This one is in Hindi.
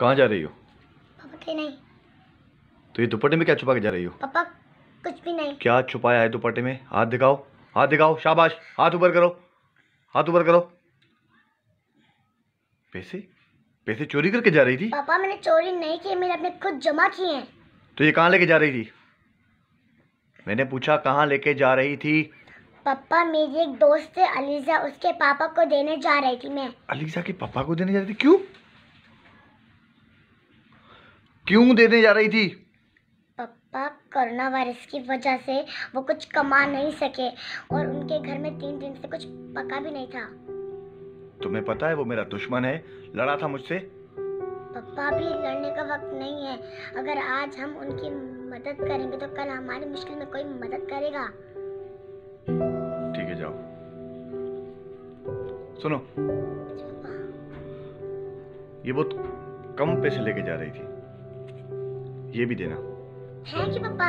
कहाँ जा रही हो? पापा के नहीं। तो ये दुपट्टे में क्या छुपा के जा रही हो? पापा कुछ भी नहीं। क्या छुपाया है दुपट्टे में? हाथ दिखाओ, हाथ दिखाओ, शाबाश, हाथ ऊपर करो, हाथ ऊपर करो। पैसे पैसे चोरी करके जा रही थी? पापा मैंने चोरी नहीं की, मैंने अपने खुद जमा किए हैं। तो ये कहाँ लेके जा रही थी? मैंने पूछा कहाँ लेके जा रही थी? पापा मेरी एक दोस्त है अलीजा, उसके पापा को देने जा रही थी मैं। अलीजा के पापा को देने जा रही थी? क्यों क्यों देने जा रही थी? पापा कोरोना वायरस की वजह से वो कुछ कमा नहीं सके और उनके घर में 3 दिन से कुछ पका भी नहीं था। तुम्हें पता है वो मेरा दुश्मन है, लड़ा था मुझसे। पापा भी लड़ने का वक्त नहीं है। अगर आज हम उनकी मदद करेंगे तो कल हमारी मुश्किल में कोई मदद करेगा। ठीक है, जाओ। सुनो, ये बहुत कम पैसे लेके जा रही थी, ये भी देना। थैंक यू पापा।